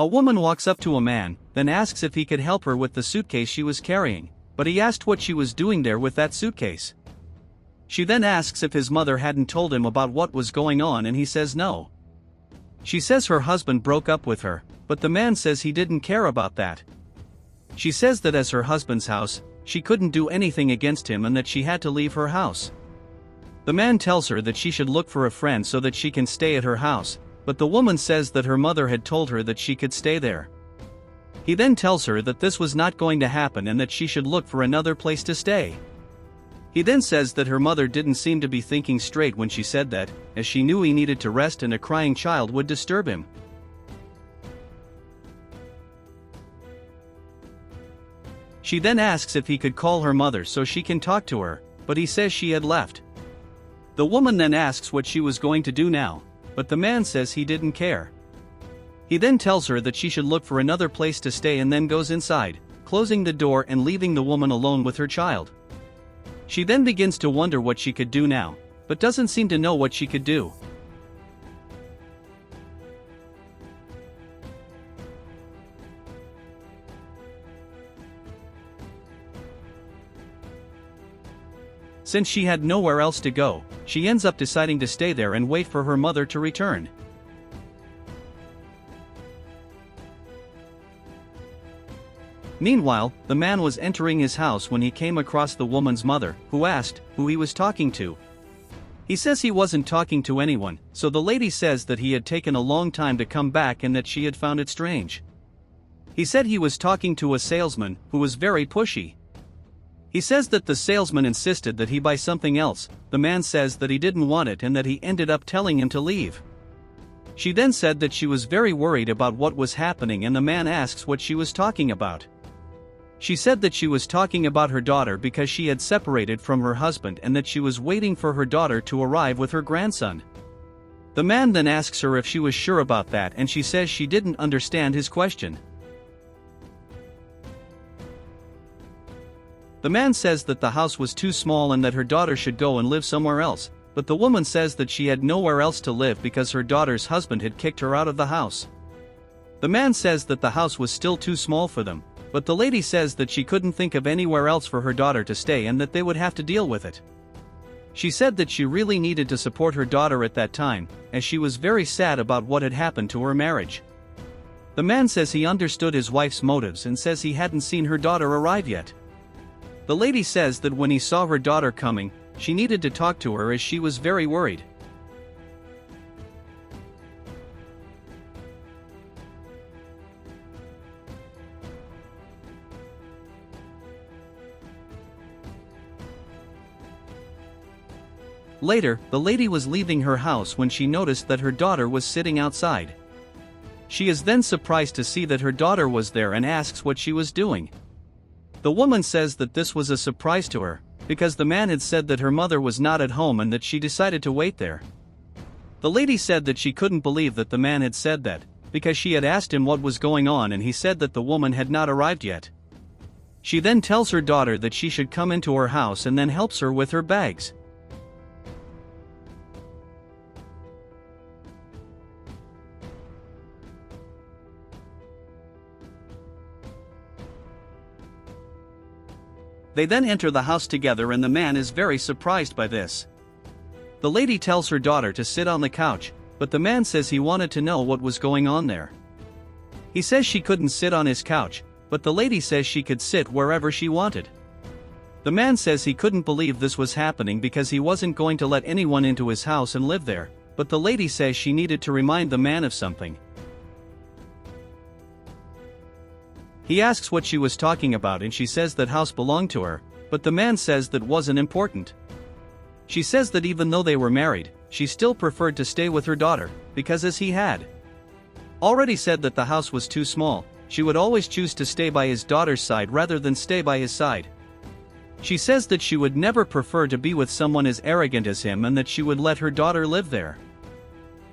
A woman walks up to a man, then asks if he could help her with the suitcase she was carrying, but he asked what she was doing there with that suitcase. She then asks if his mother hadn't told him about what was going on, and he says no. She says her husband broke up with her, but the man says he didn't care about that. She says that as her husband's house, she couldn't do anything against him and that she had to leave her house. The man tells her that she should look for a friend so that she can stay at her house, but the woman says that her mother had told her that she could stay there. He then tells her that this was not going to happen and that she should look for another place to stay. He then says that her mother didn't seem to be thinking straight when she said that, as she knew he needed to rest and a crying child would disturb him. She then asks if he could call her mother so she can talk to her, but he says she had left. The woman then asks what she was going to do now, but the man says he didn't care. He then tells her that she should look for another place to stay and then goes inside, closing the door and leaving the woman alone with her child. She then begins to wonder what she could do now, but doesn't seem to know what she could do. Since she had nowhere else to go, she ends up deciding to stay there and wait for her mother to return. Meanwhile, the man was entering his house when he came across the woman's mother, who asked who he was talking to. He says he wasn't talking to anyone, so the lady says that he had taken a long time to come back and that she had found it strange. He said he was talking to a salesman, who was very pushy. He says that the salesman insisted that he buy something else. The man says that he didn't want it and that he ended up telling him to leave. She then said that she was very worried about what was happening, and the man asks what she was talking about. She said that she was talking about her daughter because she had separated from her husband and that she was waiting for her daughter to arrive with her grandson. The man then asks her if she was sure about that, and she says she didn't understand his question. The man says that the house was too small and that her daughter should go and live somewhere else, but the woman says that she had nowhere else to live because her daughter's husband had kicked her out of the house. The man says that the house was still too small for them, but the lady says that she couldn't think of anywhere else for her daughter to stay and that they would have to deal with it. She said that she really needed to support her daughter at that time, as she was very sad about what had happened to her marriage. The man says he understood his wife's motives and says he hadn't seen her daughter arrive yet. The lady says that when he saw her daughter coming, she needed to talk to her as she was very worried. Later, the lady was leaving her house when she noticed that her daughter was sitting outside. She is then surprised to see that her daughter was there and asks what she was doing. The woman says that this was a surprise to her, because the man had said that her mother was not at home and that she decided to wait there. The lady said that she couldn't believe that the man had said that, because she had asked him what was going on and he said that the woman had not arrived yet. She then tells her daughter that she should come into her house and then helps her with her bags. They then enter the house together and the man is very surprised by this. The lady tells her daughter to sit on the couch, but the man says he wanted to know what was going on there. He says she couldn't sit on his couch, but the lady says she could sit wherever she wanted. The man says he couldn't believe this was happening because he wasn't going to let anyone into his house and live there, but the lady says she needed to remind the man of something. He asks what she was talking about and she says that house belonged to her, but the man says that wasn't important. She says that even though they were married, she still preferred to stay with her daughter, because as he had already said that the house was too small, she would always choose to stay by his daughter's side rather than stay by his side. She says that she would never prefer to be with someone as arrogant as him and that she would let her daughter live there.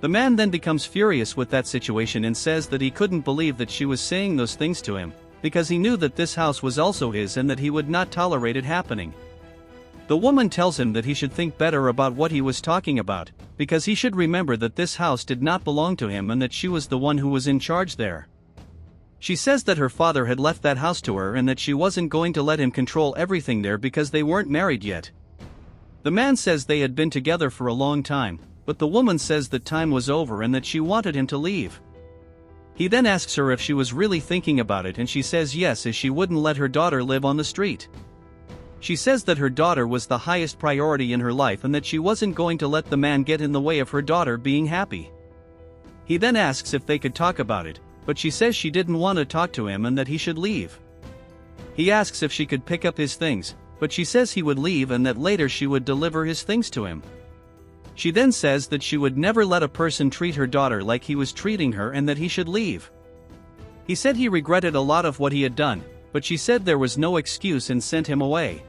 The man then becomes furious with that situation and says that he couldn't believe that she was saying those things to him, because he knew that this house was also his and that he would not tolerate it happening. The woman tells him that he should think better about what he was talking about, because he should remember that this house did not belong to him and that she was the one who was in charge there. She says that her father had left that house to her and that she wasn't going to let him control everything there because they weren't married yet. The man says they had been together for a long time, but the woman says that time was over and that she wanted him to leave. He then asks her if she was really thinking about it, and she says yes, as she wouldn't let her daughter live on the street. She says that her daughter was the highest priority in her life and that she wasn't going to let the man get in the way of her daughter being happy. He then asks if they could talk about it, but she says she didn't want to talk to him and that he should leave. He asks if she could pick up his things, but she says he would leave and that later she would deliver his things to him. She then says that she would never let a person treat her daughter like he was treating her and that he should leave. He said he regretted a lot of what he had done, but she said there was no excuse and sent him away.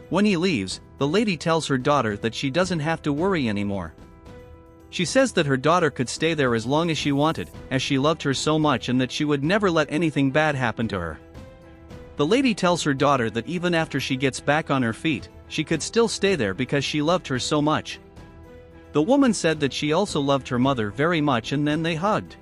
When he leaves, the lady tells her daughter that she doesn't have to worry anymore. She says that her daughter could stay there as long as she wanted, as she loved her so much, and that she would never let anything bad happen to her. The lady tells her daughter that even after she gets back on her feet, she could still stay there because she loved her so much. The woman said that she also loved her mother very much, and then they hugged.